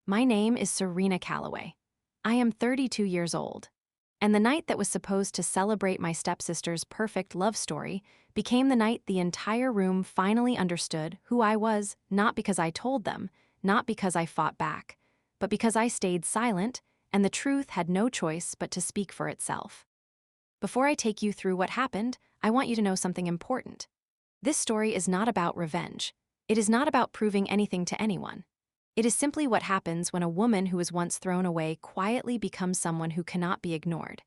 My name is Serena Calloway. I am 32 years old. And the night that was supposed to celebrate my stepsister's perfect love story became the night the entire room finally understood who I was, not because I told them, not because I fought back, but because I stayed silent and the truth had no choice but to speak for itself. Before I take you through what happened, I want you to know something important. This story is not about revenge. It is not about proving anything to anyone. It is simply what happens when a woman who was once thrown away quietly becomes someone who cannot be ignored.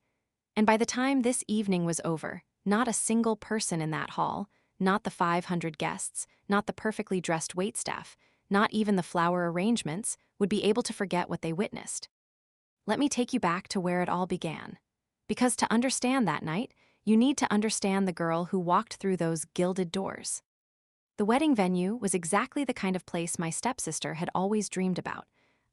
And by the time this evening was over, not a single person in that hall, not the 500 guests, not the perfectly dressed waitstaff, not even the flower arrangements, would be able to forget what they witnessed. Let me take you back to where it all began. Because to understand that night, you need to understand the girl who walked through those gilded doors. The wedding venue was exactly the kind of place my stepsister had always dreamed about.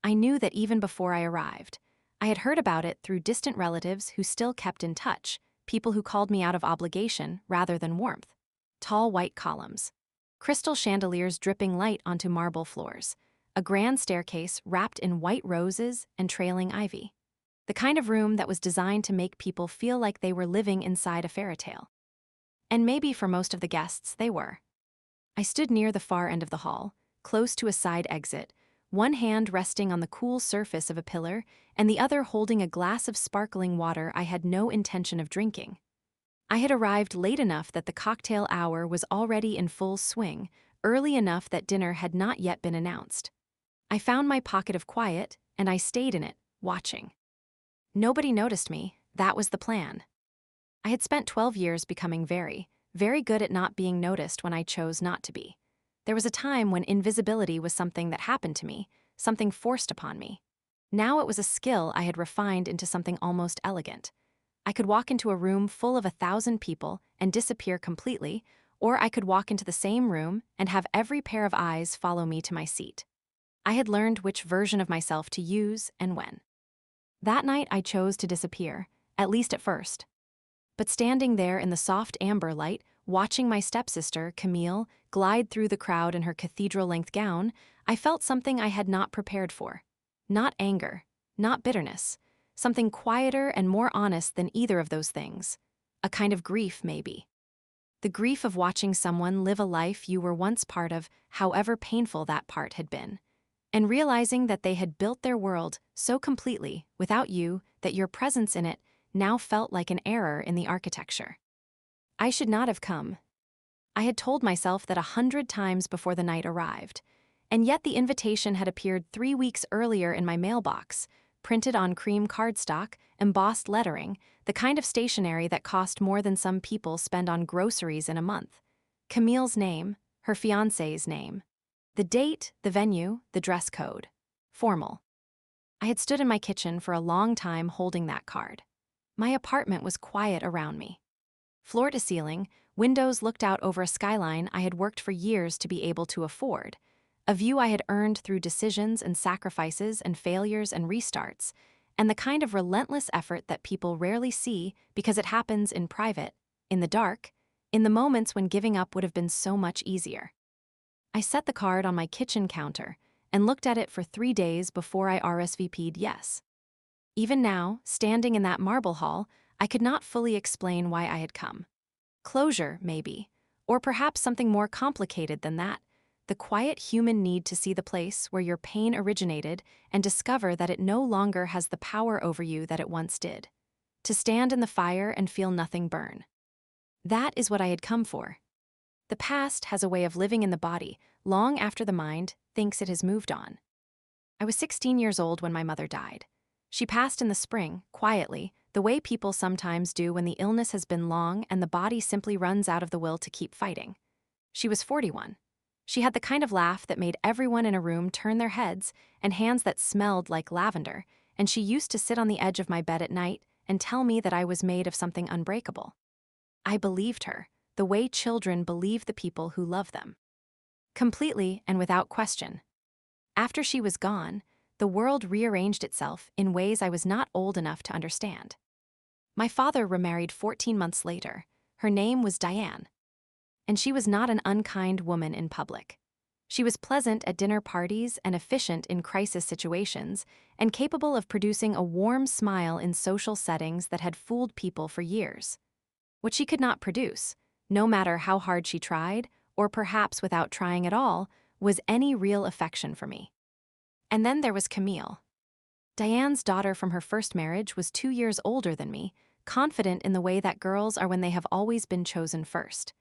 I knew that even before I arrived. I had heard about it through distant relatives who still kept in touch, people who called me out of obligation rather than warmth. Tall white columns, crystal chandeliers dripping light onto marble floors, a grand staircase wrapped in white roses and trailing ivy. The kind of room that was designed to make people feel like they were living inside a fairy tale. And maybe for most of the guests, they were. I stood near the far end of the hall, close to a side exit, one hand resting on the cool surface of a pillar and the other holding a glass of sparkling water I had no intention of drinking. I had arrived late enough that the cocktail hour was already in full swing, early enough that dinner had not yet been announced. I found my pocket of quiet, and I stayed in it, watching. Nobody noticed me. That was the plan. I had spent 12 years becoming very good at not being noticed when I chose not to be. There was a time when invisibility was something that happened to me, something forced upon me. Now it was a skill I had refined into something almost elegant. I could walk into a room full of 1,000 people and disappear completely, or I could walk into the same room and have every pair of eyes follow me to my seat. I had learned which version of myself to use and when. That night I chose to disappear, at least at first. But standing there in the soft amber light, watching my stepsister, Camille, glide through the crowd in her cathedral-length gown, I felt something I had not prepared for. Not anger, not bitterness, something quieter and more honest than either of those things. A kind of grief, maybe. The grief of watching someone live a life you were once part of, however painful that part had been. And realizing that they had built their world so completely, without you, that your presence in it now felt like an error in the architecture. I should not have come. I had told myself that 100 times before the night arrived, and yet the invitation had appeared 3 weeks earlier in my mailbox, printed on cream cardstock, embossed lettering, the kind of stationery that cost more than some people spend on groceries in a month. Camille's name, her fiancé's name. The date, the venue, the dress code. Formal. I had stood in my kitchen for a long time holding that card. My apartment was quiet around me. Floor to ceiling, windows looked out over a skyline I had worked for years to be able to afford, a view I had earned through decisions and sacrifices and failures and restarts, and the kind of relentless effort that people rarely see because it happens in private, in the dark, in the moments when giving up would have been so much easier. I set the card on my kitchen counter and looked at it for 3 days before I RSVP'd yes. Even now, standing in that marble hall, I could not fully explain why I had come. Closure, maybe, or perhaps something more complicated than that, the quiet human need to see the place where your pain originated and discover that it no longer has the power over you that it once did. To stand in the fire and feel nothing burn. That is what I had come for. The past has a way of living in the body long after the mind thinks it has moved on. I was 16 years old when my mother died. She passed in the spring, quietly, the way people sometimes do when the illness has been long and the body simply runs out of the will to keep fighting. She was 41. She had the kind of laugh that made everyone in a room turn their heads and hands that smelled like lavender, and she used to sit on the edge of my bed at night and tell me that I was made of something unbreakable. I believed her, the way children believe the people who love them. Completely and without question. After she was gone, the world rearranged itself in ways I was not old enough to understand. My father remarried 14 months later. Her name was Diane. And she was not an unkind woman in public. She was pleasant at dinner parties and efficient in crisis situations, and capable of producing a warm smile in social settings that had fooled people for years. What she could not produce, no matter how hard she tried, or perhaps without trying at all, was any real affection for me. And then there was Camille. Diane's daughter from her first marriage was 2 years older than me, confident in the way that girls are when they have always been chosen first.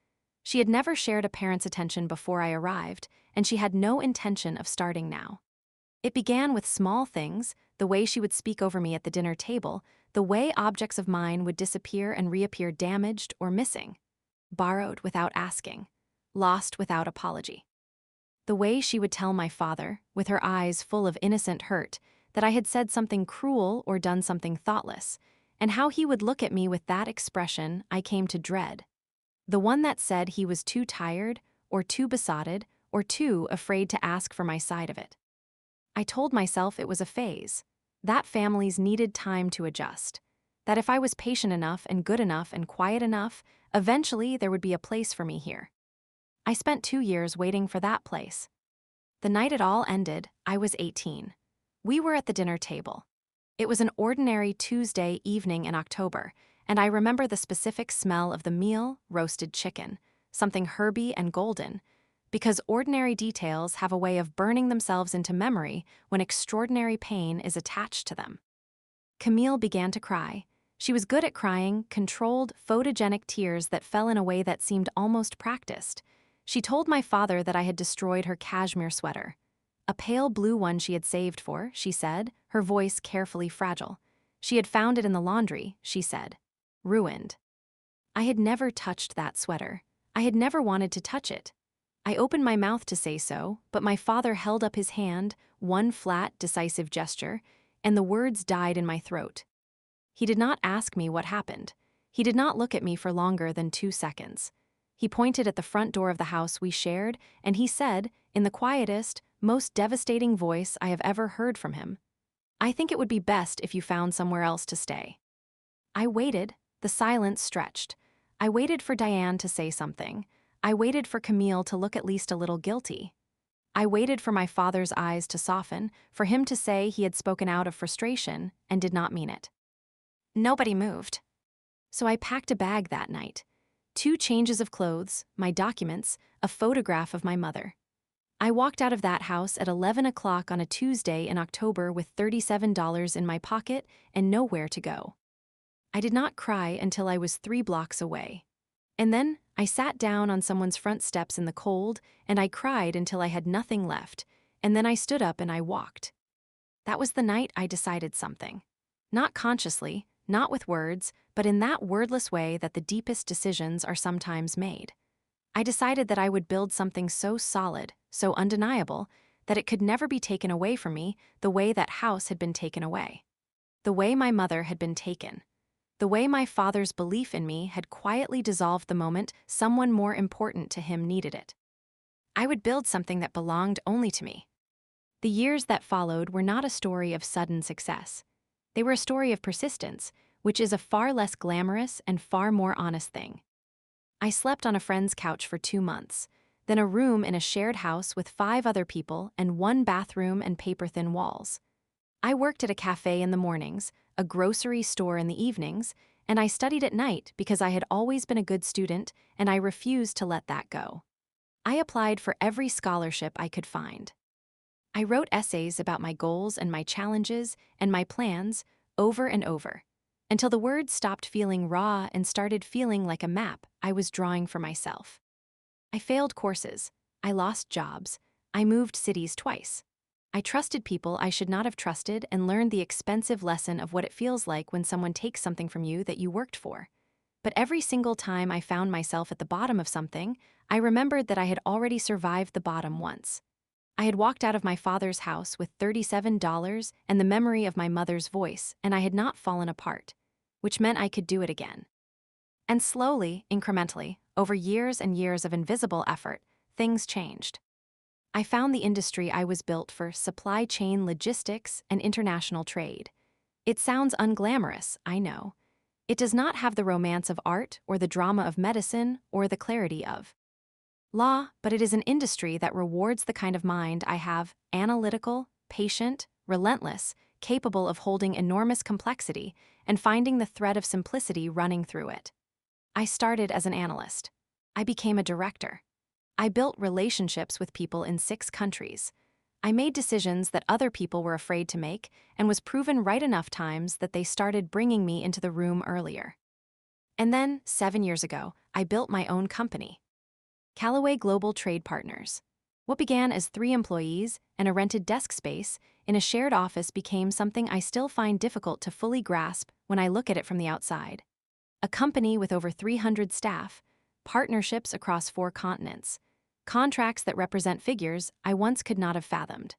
She had never shared a parent's attention before I arrived, and she had no intention of starting now. It began with small things, the way she would speak over me at the dinner table, the way objects of mine would disappear and reappear damaged or missing, borrowed without asking, lost without apology. The way she would tell my father, with her eyes full of innocent hurt, that I had said something cruel or done something thoughtless, and how he would look at me with that expression I came to dread. The one that said he was too tired, or too besotted, or too afraid to ask for my side of it. I told myself it was a phase, that families needed time to adjust, that if I was patient enough and good enough and quiet enough, eventually there would be a place for me here. I spent 2 years waiting for that place. The night it all ended, I was 18. We were at the dinner table. It was an ordinary Tuesday evening in October, and I remember the specific smell of the meal, roasted chicken, something herby and golden, because ordinary details have a way of burning themselves into memory when extraordinary pain is attached to them. Camille began to cry. She was good at crying, controlled, photogenic tears that fell in a way that seemed almost practiced. She told my father that I had destroyed her cashmere sweater. A pale blue one she had saved for, she said, her voice carefully fragile. She had found it in the laundry, she said. Ruined. I had never touched that sweater. I had never wanted to touch it. I opened my mouth to say so, but my father held up his hand, one flat, decisive gesture, and the words died in my throat. He did not ask me what happened. He did not look at me for longer than 2 seconds. He pointed at the front door of the house we shared, and he said, in the quietest, most devastating voice I have ever heard from him, "I think it would be best if you found somewhere else to stay." I waited. The silence stretched. I waited for Diane to say something. I waited for Camille to look at least a little guilty. I waited for my father's eyes to soften, for him to say he had spoken out of frustration and did not mean it. Nobody moved. So I packed a bag that night. 2 changes of clothes, my documents, a photograph of my mother. I walked out of that house at 11 o'clock on a Tuesday in October with $37 in my pocket and nowhere to go. I did not cry until I was 3 blocks away. And then I sat down on someone's front steps in the cold, and I cried until I had nothing left, and then I stood up and I walked. That was the night I decided something. Not consciously, not with words, but in that wordless way that the deepest decisions are sometimes made. I decided that I would build something so solid, so undeniable, that it could never be taken away from me the way that house had been taken away. The way my mother had been taken. The way my father's belief in me had quietly dissolved the moment someone more important to him needed it. I would build something that belonged only to me. The years that followed were not a story of sudden success. They were a story of persistence, which is a far less glamorous and far more honest thing. I slept on a friend's couch for 2 months, then a room in a shared house with 5 other people and 1 bathroom and paper-thin walls. I worked at a cafe in the mornings, a grocery store in the evenings, and I studied at night because I had always been a good student and I refused to let that go. I applied for every scholarship I could find. I wrote essays about my goals and my challenges and my plans over and over, until the words stopped feeling raw and started feeling like a map I was drawing for myself. I failed courses. I lost jobs. I moved cities twice. I trusted people I should not have trusted and learned the expensive lesson of what it feels like when someone takes something from you that you worked for. But every single time I found myself at the bottom of something, I remembered that I had already survived the bottom once. I had walked out of my father's house with $37 and the memory of my mother's voice, and I had not fallen apart, which meant I could do it again. And slowly, incrementally, over years and years of invisible effort, things changed. I found the industry I was built for: supply chain logistics and international trade. It sounds unglamorous, I know. It does not have the romance of art or the drama of medicine or the clarity of Law, but it is an industry that rewards the kind of mind I have: analytical, patient, relentless, capable of holding enormous complexity and finding the thread of simplicity running through it. I started as an analyst. I became a director. I built relationships with people in 6 countries. I made decisions that other people were afraid to make and was proven right enough times that they started bringing me into the room earlier. And then, 7 years ago, I built my own company, Callaway Global Trade Partners. What began as 3 employees and a rented desk space in a shared office became something I still find difficult to fully grasp when I look at it from the outside. A company with over 300 staff, partnerships across 4 continents, contracts that represent figures I once could not have fathomed.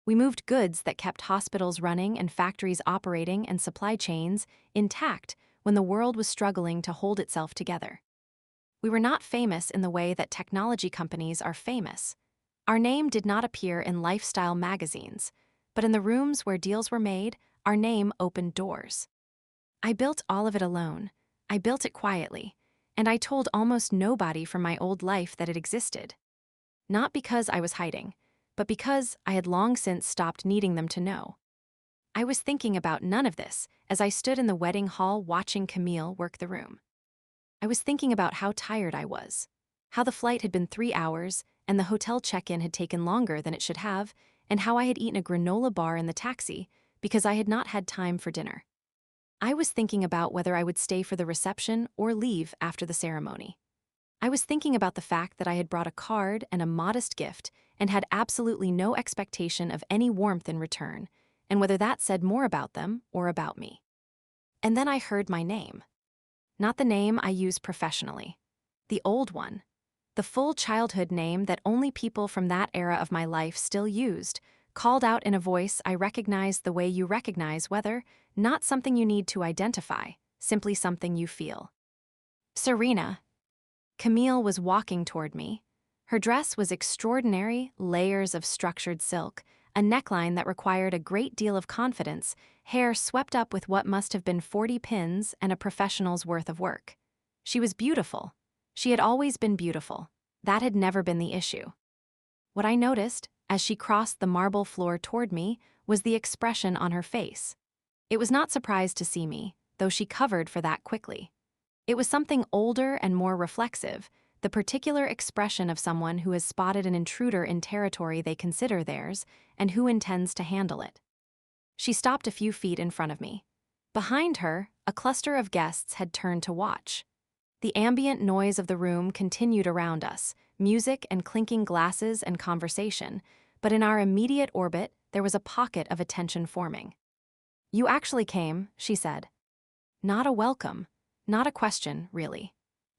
We moved goods that kept hospitals running and factories operating and supply chains intact when the world was struggling to hold itself together. We were not famous in the way that technology companies are famous. Our name did not appear in lifestyle magazines, but in the rooms where deals were made, our name opened doors. I built all of it alone. I built it quietly, and I told almost nobody from my old life that it existed. Not because I was hiding, but because I had long since stopped needing them to know. I was thinking about none of this as I stood in the wedding hall watching Camille work the room. I was thinking about how tired I was, how the flight had been 3 hours and the hotel check-in had taken longer than it should have, and how I had eaten a granola bar in the taxi because I had not had time for dinner. I was thinking about whether I would stay for the reception or leave after the ceremony. I was thinking about the fact that I had brought a card and a modest gift and had absolutely no expectation of any warmth in return, and whether that said more about them or about me. And then I heard my name. Not the name I use professionally. The old one. The full childhood name that only people from that era of my life still used, called out in a voice I recognized the way you recognize weather, not something you need to identify, simply something you feel. Serena. Camille was walking toward me. Her dress was extraordinary, layers of structured silk, a neckline that required a great deal of confidence, hair swept up with what must have been 40 pins and a professional's worth of work. She was beautiful. She had always been beautiful. That had never been the issue. What I noticed, as she crossed the marble floor toward me, was the expression on her face. It was not surprised to see me, though she covered for that quickly. It was something older and more reflexive, the particular expression of someone who has spotted an intruder in territory they consider theirs and who intends to handle it. She stopped a few feet in front of me. Behind her, a cluster of guests had turned to watch. The ambient noise of the room continued around us, music and clinking glasses and conversation, but in our immediate orbit, there was a pocket of attention forming. "You actually came," she said. Not a welcome. Not a question, really.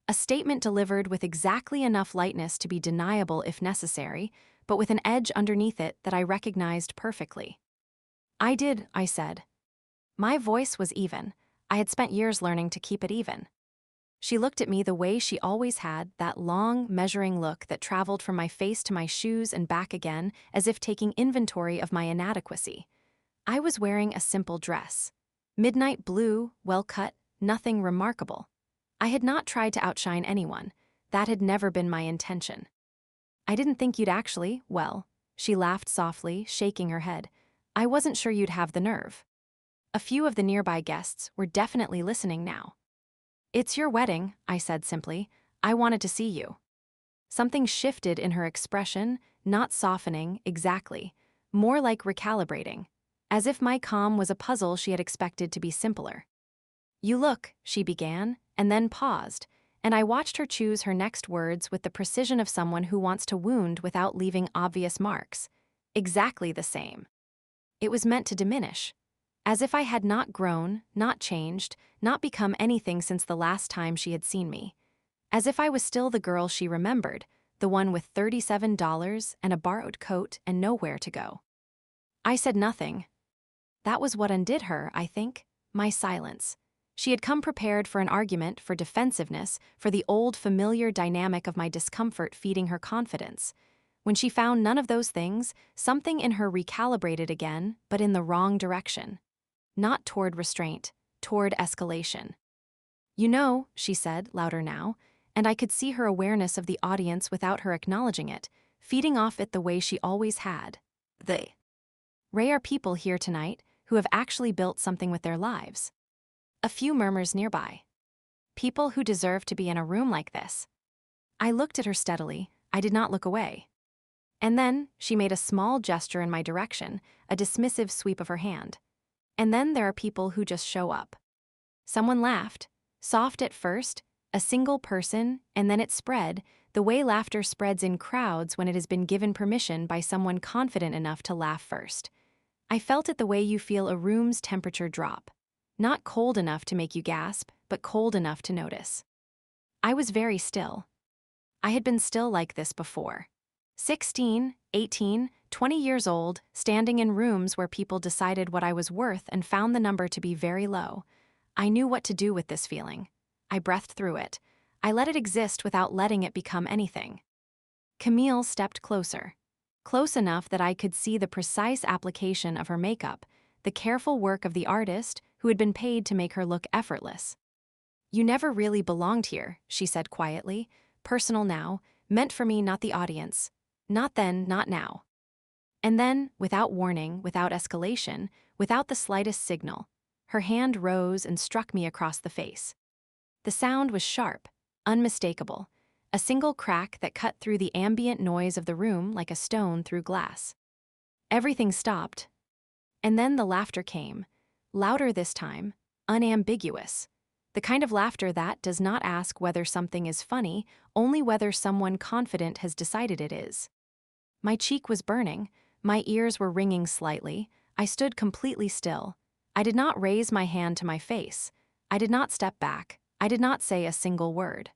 A statement delivered with exactly enough lightness to be deniable if necessary, but with an edge underneath it that I recognized perfectly. "I did," I said. My voice was even. I had spent years learning to keep it even. She looked at me the way she always had, that long, measuring look that traveled from my face to my shoes and back again, as if taking inventory of my inadequacy. I was wearing a simple dress. Midnight blue, well-cut, nothing remarkable. I had not tried to outshine anyone. That had never been my intention. "I didn't think you'd actually, well," she laughed softly, shaking her head. "I wasn't sure you'd have the nerve." A few of the nearby guests were definitely listening now. "It's your wedding," I said simply. "I wanted to see you." Something shifted in her expression, not softening, exactly, more like recalibrating, as if my calm was a puzzle she had expected to be simpler. "You look," she began, and then paused, and I watched her choose her next words with the precision of someone who wants to wound without leaving obvious marks. "Exactly the same." It was meant to diminish. As if I had not grown, not changed, not become anything since the last time she had seen me. As if I was still the girl she remembered, the one with $37 and a borrowed coat and nowhere to go. I said nothing. That was what undid her, I think, my silence. She had come prepared for an argument, for defensiveness, for the old familiar dynamic of my discomfort feeding her confidence. When she found none of those things, something in her recalibrated again, but in the wrong direction. Not toward restraint, toward escalation. "You know," she said, louder now, and I could see her awareness of the audience without her acknowledging it, feeding off it the way she always had. They rare people here tonight who have actually built something with their lives. A few murmurs nearby. People who deserve to be in a room like this. I looked at her steadily. I did not look away. And then she made a small gesture in my direction, a dismissive sweep of her hand. And then there are people who just show up. Someone laughed, soft at first, a single person, and then it spread, the way laughter spreads in crowds when it has been given permission by someone confident enough to laugh first. I felt it the way you feel a room's temperature drop. Not cold enough to make you gasp, but cold enough to notice. I was very still. I had been still like this before. 16, 18, 20 years old, standing in rooms where people decided what I was worth and found the number to be very low. I knew what to do with this feeling. I breathed through it. I let it exist without letting it become anything. Camille stepped closer. Close enough that I could see the precise application of her makeup, the careful work of the artist who had been paid to make her look effortless. "You never really belonged here," she said quietly. "Personal now, meant for me, not the audience. Not then, not now." And then, without warning, without escalation, without the slightest signal, her hand rose and struck me across the face. The sound was sharp, unmistakable, a single crack that cut through the ambient noise of the room like a stone through glass. Everything stopped. And then the laughter came, louder this time, unambiguous. The kind of laughter that does not ask whether something is funny, only whether someone confident has decided it is. My cheek was burning, my ears were ringing slightly, I stood completely still. I did not raise my hand to my face. I did not step back. I did not say a single word.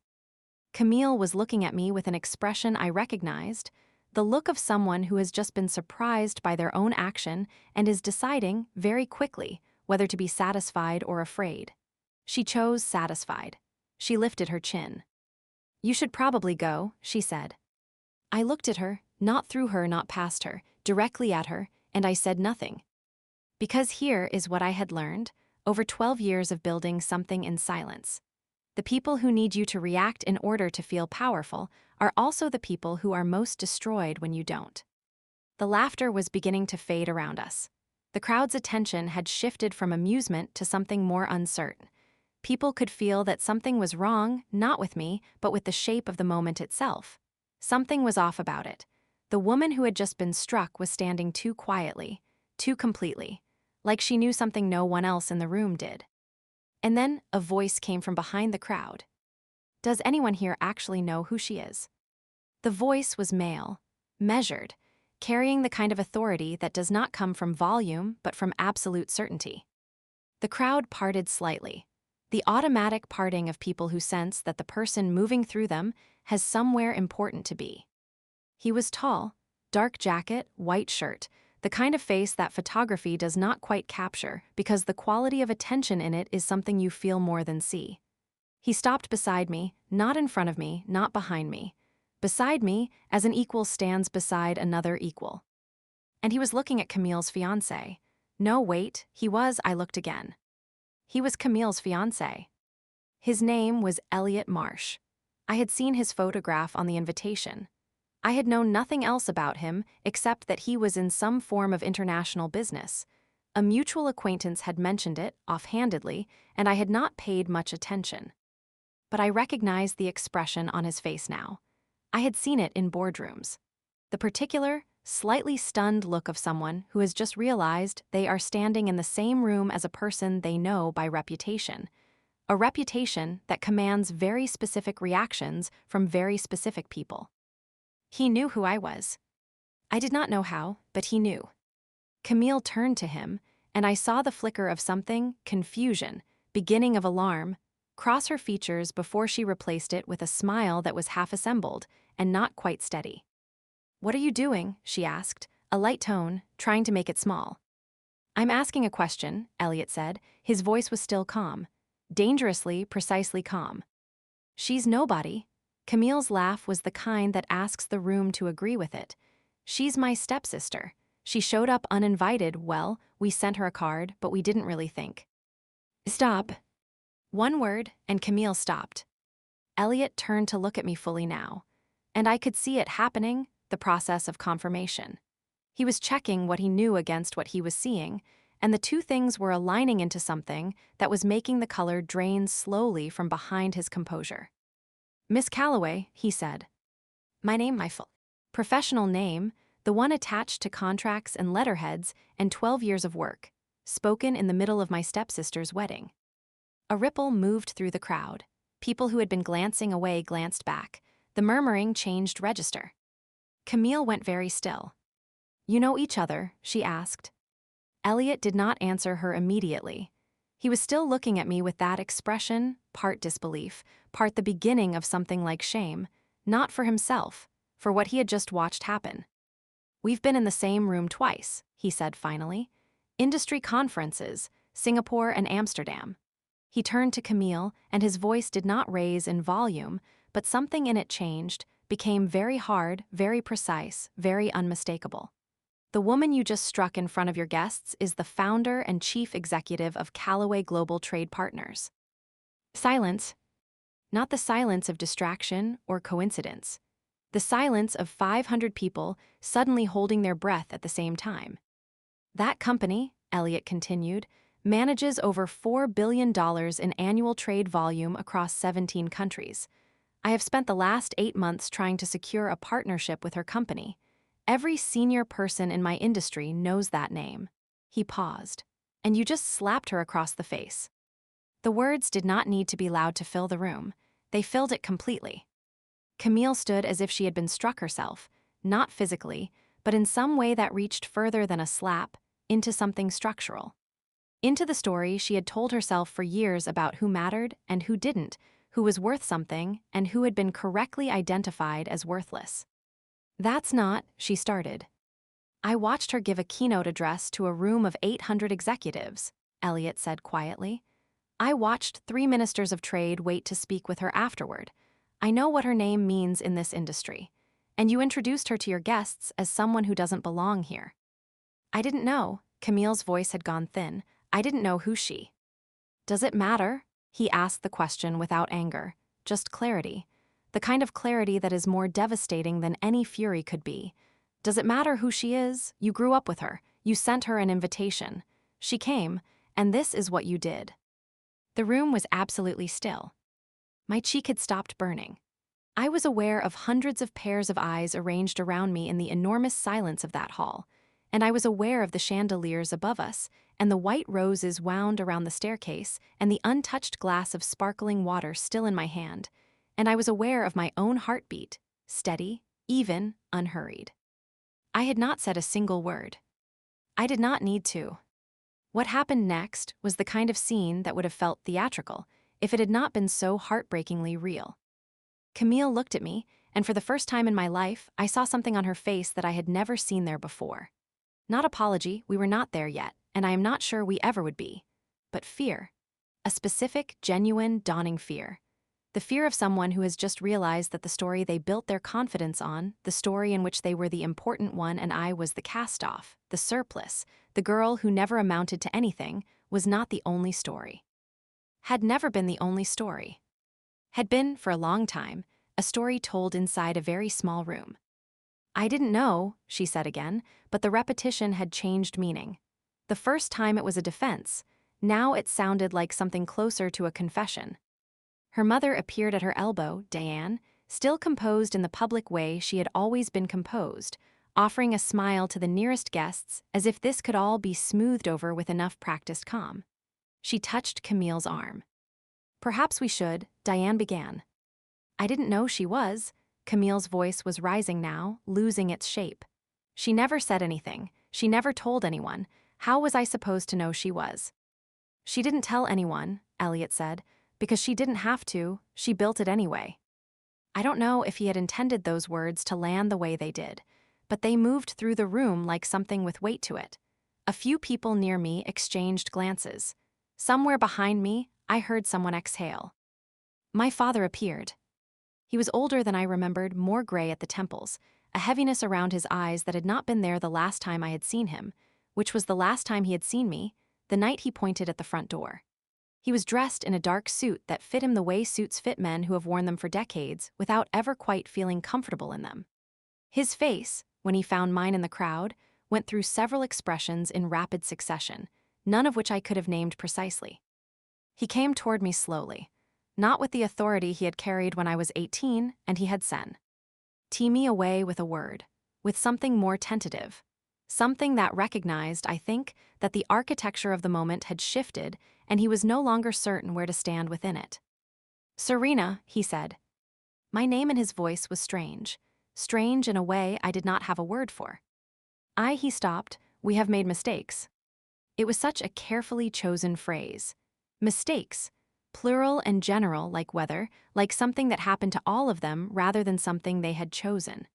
Camille was looking at me with an expression I recognized, the look of someone who has just been surprised by their own action and is deciding, very quickly, whether to be satisfied or afraid. She chose satisfied. She lifted her chin. "You should probably go," she said. I looked at her, not through her, not past her, directly at her, and I said nothing. Because here is what I had learned, over 12 years of building something in silence. The people who need you to react in order to feel powerful are also the people who are most destroyed when you don't. The laughter was beginning to fade around us. The crowd's attention had shifted from amusement to something more uncertain. People could feel that something was wrong, not with me, but with the shape of the moment itself. Something was off about it. The woman who had just been struck was standing too quietly, too completely, like she knew something no one else in the room did. And then a voice came from behind the crowd. "Does anyone here actually know who she is?" The voice was male, measured, carrying the kind of authority that does not come from volume but from absolute certainty. The crowd parted slightly, the automatic parting of people who sense that the person moving through them has somewhere important to be. He was tall, dark jacket, white shirt, the kind of face that photography does not quite capture because the quality of attention in it is something you feel more than see. He stopped beside me, not in front of me, not behind me. Beside me, as an equal stands beside another equal. And he was looking at Camille's fiancé. No, wait, I looked again. He was Camille's fiancé. His name was Elliot Marsh. I had seen his photograph on the invitation. I had known nothing else about him except that he was in some form of international business. A mutual acquaintance had mentioned it, offhandedly, and I had not paid much attention. But I recognized the expression on his face now. I had seen it in boardrooms. The particular, slightly stunned look of someone who has just realized they are standing in the same room as a person they know by reputation. A reputation that commands very specific reactions from very specific people. He knew who I was. I did not know how, but he knew. Camille turned to him, and I saw the flicker of something, confusion, beginning of alarm, cross her features before she replaced it with a smile that was half assembled and not quite steady. "What are you doing?" she asked, a light tone, trying to make it small. "I'm asking a question," Elliot said. His voice was still calm, dangerously, precisely calm. "She's nobody." Camille's laugh was the kind that asks the room to agree with it. "She's my stepsister. She showed up uninvited. Well, we sent her a card, but we didn't really think." "Stop." One word, and Camille stopped. Elliot turned to look at me fully now, and I could see it happening, the process of confirmation. He was checking what he knew against what he was seeing, and the two things were aligning into something that was making the color drain slowly from behind his composure. "Miss Calloway," he said. My full professional name, the one attached to contracts and letterheads and 12 years of work, spoken in the middle of my stepsister's wedding. A ripple moved through the crowd. People who had been glancing away glanced back. The murmuring changed register. Camille went very still. "You know each other?" she asked. Elliot did not answer her immediately. He was still looking at me with that expression, part disbelief, part the beginning of something like shame, not for himself, for what he had just watched happen. "We've been in the same room twice," he said finally. "Industry conferences, Singapore and Amsterdam." He turned to Camille, and his voice did not raise in volume, but something in it changed, became very hard, very precise, very unmistakable. "The woman you just struck in front of your guests is the founder and chief executive of Callaway Global Trade Partners." Silence. Not the silence of distraction or coincidence. The silence of 500 people suddenly holding their breath at the same time. "That company," Elliot continued, "manages over $4 billion in annual trade volume across 17 countries. I have spent the last 8 months trying to secure a partnership with her company. Every senior person in my industry knows that name." He paused. "And you just slapped her across the face." The words did not need to be loud to fill the room. They filled it completely. Camille stood as if she had been struck herself, not physically, but in some way that reached further than a slap, into something structural. Into the story she had told herself for years about who mattered and who didn't, who was worth something and who had been correctly identified as worthless. "That's not," she started. "I watched her give a keynote address to a room of 800 executives," Elliot said quietly. "I watched 3 ministers of trade wait to speak with her afterward. I know what her name means in this industry. And you introduced her to your guests as someone who doesn't belong here." "I didn't know." Camille's voice had gone thin. "I didn't know who she." "Does it matter?" He asked the question without anger, just clarity. The kind of clarity that is more devastating than any fury could be. "Does it matter who she is? You grew up with her. You sent her an invitation. She came, and this is what you did." The room was absolutely still. My cheek had stopped burning. I was aware of hundreds of pairs of eyes arranged around me in the enormous silence of that hall, and I was aware of the chandeliers above us, and the white roses wound around the staircase, and the untouched glass of sparkling water still in my hand, and I was aware of my own heartbeat, steady, even, unhurried. I had not said a single word. I did not need to. What happened next was the kind of scene that would have felt theatrical if it had not been so heartbreakingly real. Camille looked at me, and for the first time in my life, I saw something on her face that I had never seen there before. Not apology, we were not there yet, and I am not sure we ever would be. But fear. A specific, genuine, dawning fear. The fear of someone who has just realized that the story they built their confidence on, the story in which they were the important one and I was the cast-off, the surplus, the girl who never amounted to anything, was not the only story. Had never been the only story. Had been, for a long time, a story told inside a very small room. "I didn't know," she said again, but the repetition had changed meaning. The first time it was a defense. Now it sounded like something closer to a confession. Her mother appeared at her elbow, Diane, still composed in the public way she had always been composed, offering a smile to the nearest guests as if this could all be smoothed over with enough practiced calm. She touched Camille's arm. "Perhaps we should," Diane began. "I didn't know she was." Camille's voice was rising now, losing its shape. "She never said anything. She never told anyone. How was I supposed to know she was?" "She didn't tell anyone," Elliot said, "because she didn't have to. She built it anyway." I don't know if he had intended those words to land the way they did, but they moved through the room like something with weight to it. A few people near me exchanged glances. Somewhere behind me, I heard someone exhale. My father appeared. He was older than I remembered, more gray at the temples, a heaviness around his eyes that had not been there the last time I had seen him, which was the last time he had seen me, the night he pointed at the front door. He was dressed in a dark suit that fit him the way suits fit men who have worn them for decades without ever quite feeling comfortable in them. His face, when he found mine in the crowd, went through several expressions in rapid succession, none of which I could have named precisely. He came toward me slowly, not with the authority he had carried when I was 18 and he had sent me away with a word, with something more tentative, something that recognized, I think, that the architecture of the moment had shifted and he was no longer certain where to stand within it. "Serena," he said. My name in his voice was strange in a way I did not have a word for. He stopped, "We have made mistakes." It was such a carefully chosen phrase. Mistakes, plural and general like weather, like something that happened to all of them rather than something they had chosen.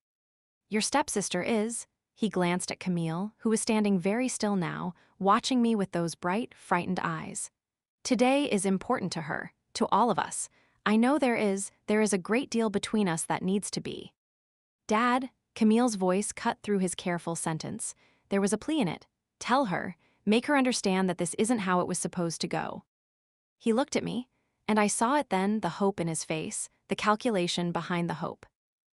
"Your stepsister is," he glanced at Camille, who was standing very still now, watching me with those bright, frightened eyes. "Today is important to her, to all of us. I know there is a great deal between us that needs to be." "Dad," Camille's voice cut through his careful sentence. There was a plea in it. "Tell her, make her understand that this isn't how it was supposed to go." He looked at me, and I saw it then, the hope in his face, the calculation behind the hope.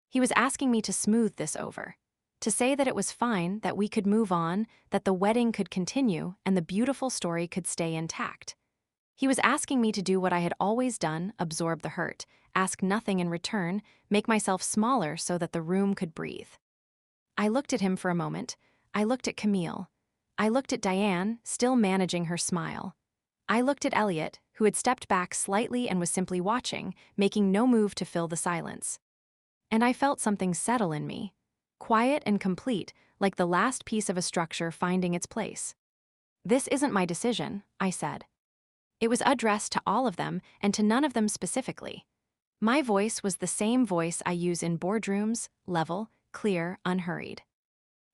He was asking me to smooth this over, to say that it was fine, that we could move on, that the wedding could continue, and the beautiful story could stay intact. He was asking me to do what I had always done, absorb the hurt, ask nothing in return, make myself smaller so that the room could breathe. I looked at him for a moment. I looked at Camille. I looked at Diane, still managing her smile. I looked at Elliot, who had stepped back slightly and was simply watching, making no move to fill the silence. And I felt something settle in me, quiet and complete, like the last piece of a structure finding its place. "This isn't my decision," I said. It was addressed to all of them and to none of them specifically. My voice was the same voice I use in boardrooms, level, clear, unhurried.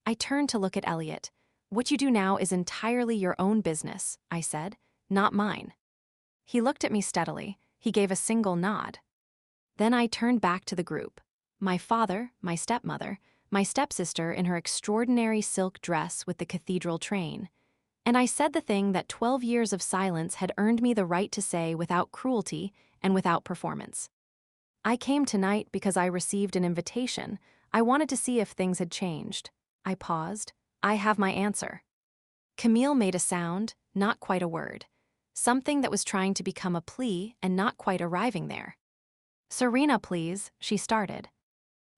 I turned to look at Elliot. "What you do now is entirely your own business," I said, "not mine." He looked at me steadily. He gave a single nod. Then I turned back to the group. My father, my stepmother, my stepsister in her extraordinary silk dress with the cathedral train. And I said the thing that 12 years of silence had earned me the right to say without cruelty and without performance. "I came tonight because I received an invitation. I wanted to see if things had changed." I paused. "I have my answer." Camille made a sound, not quite a word. Something that was trying to become a plea and not quite arriving there. "Serena, please," she started.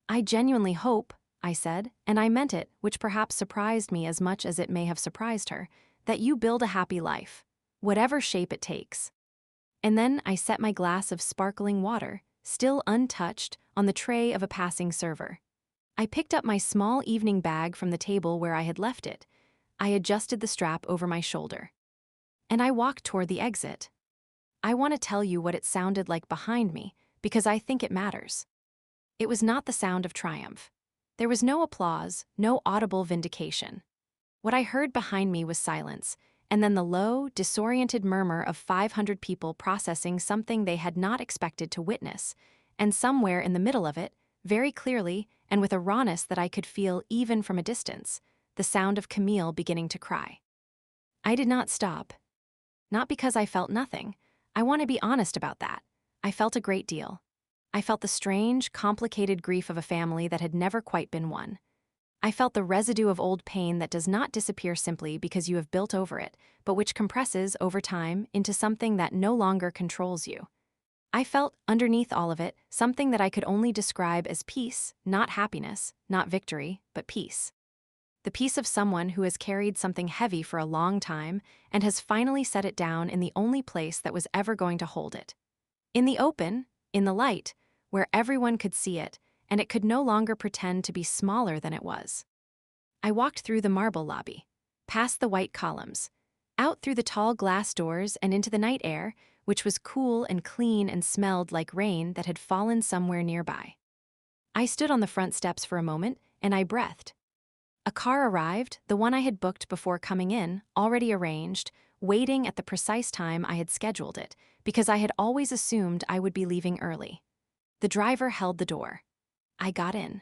"I genuinely hope," I said, and I meant it, which perhaps surprised me as much as it may have surprised her, "that you build a happy life, whatever shape it takes." And then I set my glass of sparkling water, still untouched, on the tray of a passing server. I picked up my small evening bag from the table where I had left it. I adjusted the strap over my shoulder. And I walked toward the exit. I want to tell you what it sounded like behind me, because I think it matters. It was not the sound of triumph. There was no applause, no audible vindication. What I heard behind me was silence, and then the low, disoriented murmur of 500 people processing something they had not expected to witness, and somewhere in the middle of it, very clearly and with a rawness that I could feel even from a distance, the sound of Camille beginning to cry. I did not stop. Not because I felt nothing. I want to be honest about that. I felt a great deal. I felt the strange, complicated grief of a family that had never quite been one. I felt the residue of old pain that does not disappear simply because you have built over it, but which compresses over time into something that no longer controls you. I felt, underneath all of it, something that I could only describe as peace, not happiness, not victory, but peace. The peace of someone who has carried something heavy for a long time and has finally set it down in the only place that was ever going to hold it. In the open, in the light, where everyone could see it, and it could no longer pretend to be smaller than it was. I walked through the marble lobby, past the white columns, out through the tall glass doors and into the night air, which was cool and clean and smelled like rain that had fallen somewhere nearby. I stood on the front steps for a moment, and I breathed. A car arrived, the one I had booked before coming in, already arranged, waiting at the precise time I had scheduled it, because I had always assumed I would be leaving early. The driver held the door. I got in.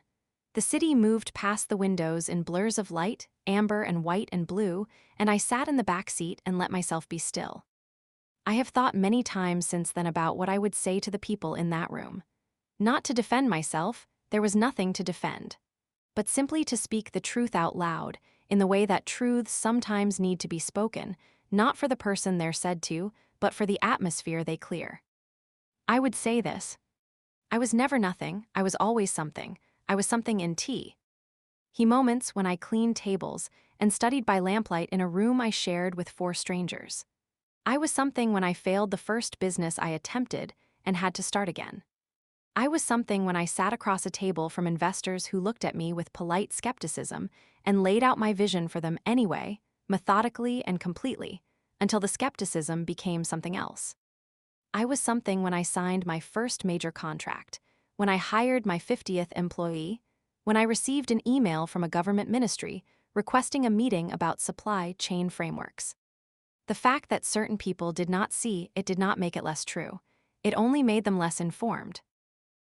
The city moved past the windows in blurs of light, amber and white and blue, and I sat in the back seat and let myself be still. I have thought many times since then about what I would say to the people in that room. Not to defend myself, there was nothing to defend, but simply to speak the truth out loud, in the way that truths sometimes need to be spoken, not for the person they're said to, but for the atmosphere they clear. I would say this: I was never nothing, I was always something. I was something in tea. He moments when I cleaned tables and studied by lamplight in a room I shared with 4 strangers. I was something when I failed the first business I attempted and had to start again. I was something when I sat across a table from investors who looked at me with polite skepticism and laid out my vision for them anyway, methodically and completely, until the skepticism became something else. I was something when I signed my first major contract, when I hired my 50th employee, when I received an email from a government ministry requesting a meeting about supply chain frameworks. The fact that certain people did not see it did not make it less true. It only made them less informed.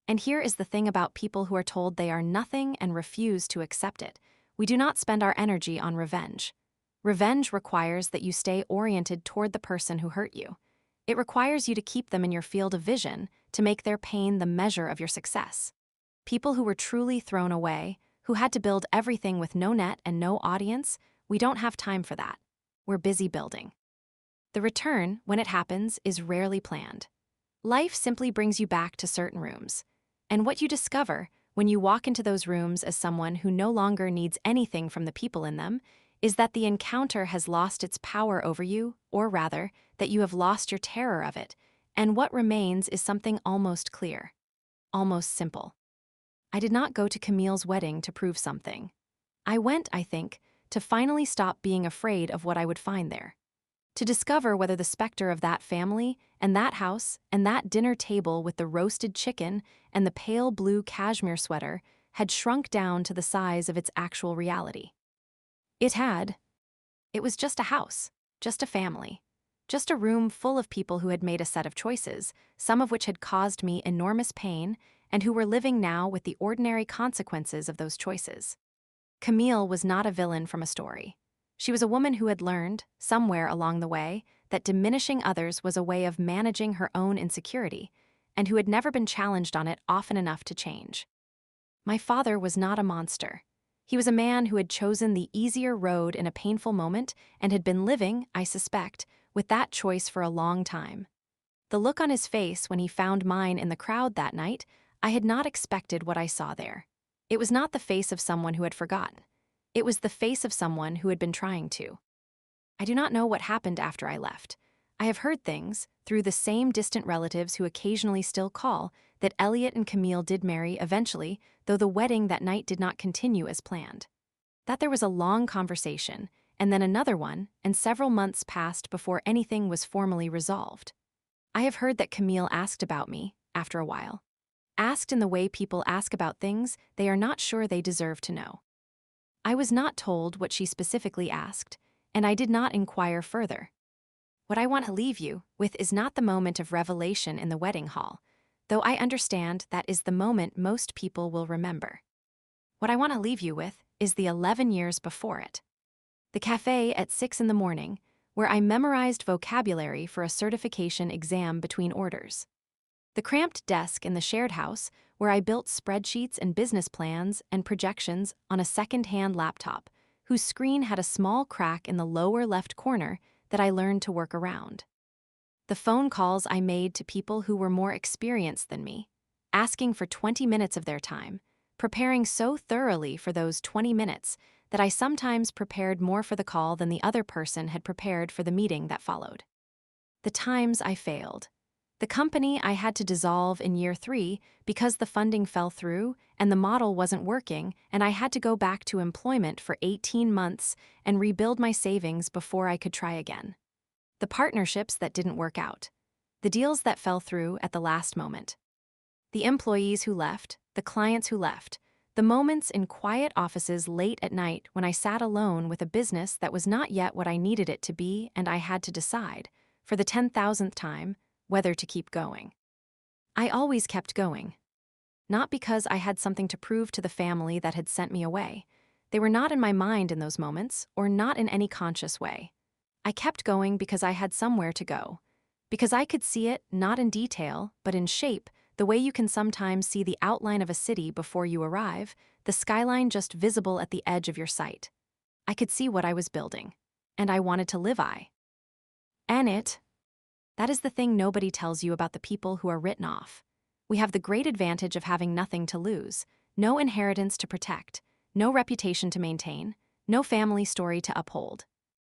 And here is the thing about people who are told they are nothing and refuse to accept it. We do not spend our energy on revenge. Revenge requires that you stay oriented toward the person who hurt you. It requires you to keep them in your field of vision, to make their pain the measure of your success. People who were truly thrown away, who had to build everything with no net and no audience, we don't have time for that. We're busy building. The return, when it happens, is rarely planned. Life simply brings you back to certain rooms. And what you discover when you walk into those rooms as someone who no longer needs anything from the people in them is that the encounter has lost its power over you, or rather, that you have lost your terror of it, and what remains is something almost clear, almost simple. I did not go to Camille's wedding to prove something. I went, I think, to finally stop being afraid of what I would find there. To discover whether the specter of that family, and that house, and that dinner table with the roasted chicken and the pale blue cashmere sweater had shrunk down to the size of its actual reality. It had. It was just a house, just a family, just a room full of people who had made a set of choices, some of which had caused me enormous pain, and who were living now with the ordinary consequences of those choices. Camille was not a villain from a story. She was a woman who had learned, somewhere along the way, that diminishing others was a way of managing her own insecurity, and who had never been challenged on it often enough to change. My father was not a monster. He was a man who had chosen the easier road in a painful moment and had been living, I suspect, with that choice for a long time. The look on his face when he found mine in the crowd that night, I had not expected what I saw there. It was not the face of someone who had forgotten. It was the face of someone who had been trying to. I do not know what happened after I left. I have heard things, through the same distant relatives who occasionally still call, that Elliot and Camille did marry eventually, though the wedding that night did not continue as planned. That there was a long conversation, and then another one, and several months passed before anything was formally resolved. I have heard that Camille asked about me, after a while. Asked in the way people ask about things they are not sure they deserve to know. I was not told what she specifically asked, and I did not inquire further. What I want to leave you with is not the moment of revelation in the wedding hall, though I understand that is the moment most people will remember. What I want to leave you with is the 11 years before it. The cafe at 6 in the morning, where I memorized vocabulary for a certification exam between orders. The cramped desk in the shared house, where I built spreadsheets and business plans and projections on a second-hand laptop, whose screen had a small crack in the lower left corner that I learned to work around. The phone calls I made to people who were more experienced than me, asking for 20 minutes of their time, preparing so thoroughly for those 20 minutes that I sometimes prepared more for the call than the other person had prepared for the meeting that followed. The times I failed. The company I had to dissolve in year 3 because the funding fell through and the model wasn't working, and I had to go back to employment for 18 months and rebuild my savings before I could try again. The partnerships that didn't work out. The deals that fell through at the last moment. The employees who left, the clients who left, the moments in quiet offices late at night when I sat alone with a business that was not yet what I needed it to be, and I had to decide, for the 10,000th time, whether to keep going. I always kept going. Not because I had something to prove to the family that had sent me away. They were not in my mind in those moments, or not in any conscious way. I kept going because I had somewhere to go, Because I could see it not in detail, but in shape, the way you can sometimes see the outline of a city before you arrive, the skyline just visible at the edge of your sight. I could see what I was building, and I wanted to live in it. That is the thing nobody tells you about the people who are written off. We have the great advantage of having nothing to lose, no inheritance to protect, no reputation to maintain, no family story to uphold.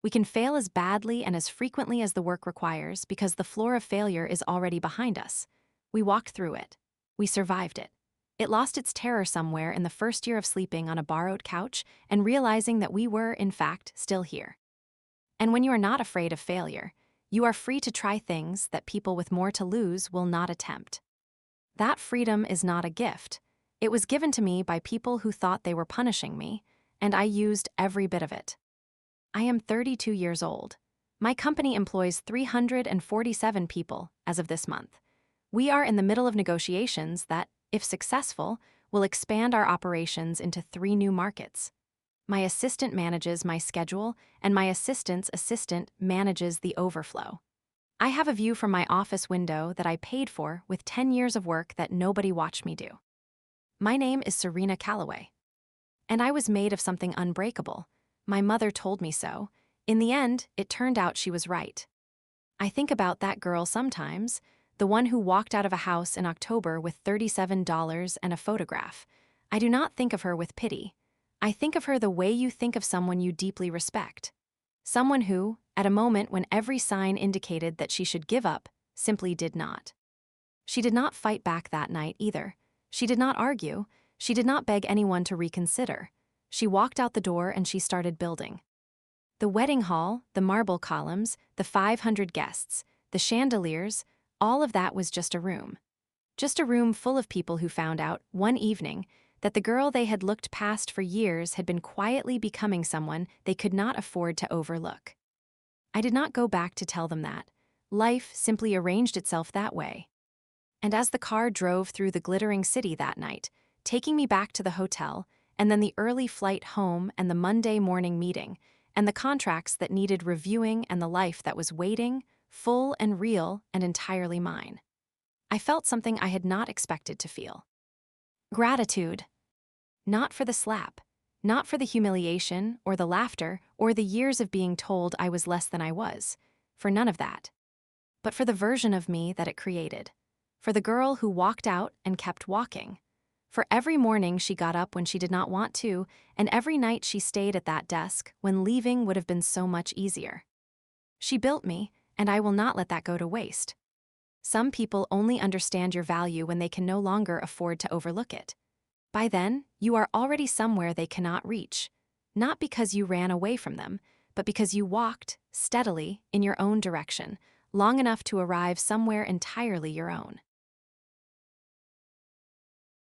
We can fail as badly and as frequently as the work requires because the floor of failure is already behind us. We walked through it. We survived it. It lost its terror somewhere in the first year of sleeping on a borrowed couch and realizing that we were, in fact, still here. And when you are not afraid of failure, you are free to try things that people with more to lose will not attempt. That freedom is not a gift. It was given to me by people who thought they were punishing me, and I used every bit of it. I am 32 years old. My company employs 347 people as of this month. We are in the middle of negotiations that, if successful, will expand our operations into 3 new markets. My assistant manages my schedule, and my assistant's assistant manages the overflow. I have a view from my office window that I paid for with 10 years of work that nobody watched me do. My name is Serena Calloway. And I was made of something unbreakable. My mother told me so. In the end, it turned out she was right. I think about that girl sometimes, the one who walked out of a house in October with $37 and a photograph. I do not think of her with pity. I think of her the way you think of someone you deeply respect. Someone who, at a moment when every sign indicated that she should give up, simply did not. She did not fight back that night either. She did not argue. She did not beg anyone to reconsider. She walked out the door and she started building. The wedding hall, the marble columns, the 500 guests, the chandeliers, all of that was just a room. Just a room full of people who found out, one evening, that the girl they had looked past for years had been quietly becoming someone they could not afford to overlook. I did not go back to tell them that. Life simply arranged itself that way. And as the car drove through the glittering city that night, taking me back to the hotel, and then the early flight home and the Monday morning meeting, and the contracts that needed reviewing and the life that was waiting, full and real and entirely mine, I felt something I had not expected to feel. Gratitude. Not for the slap, not for the humiliation or the laughter or the years of being told I was less than I was, for none of that. But for the version of me that it created. For the girl who walked out and kept walking. For every morning she got up when she did not want to, and every night she stayed at that desk when leaving would have been so much easier. She built me, and I will not let that go to waste. Some people only understand your value when they can no longer afford to overlook it. By then, you are already somewhere they cannot reach, not because you ran away from them, but because you walked, steadily, in your own direction, long enough to arrive somewhere entirely your own.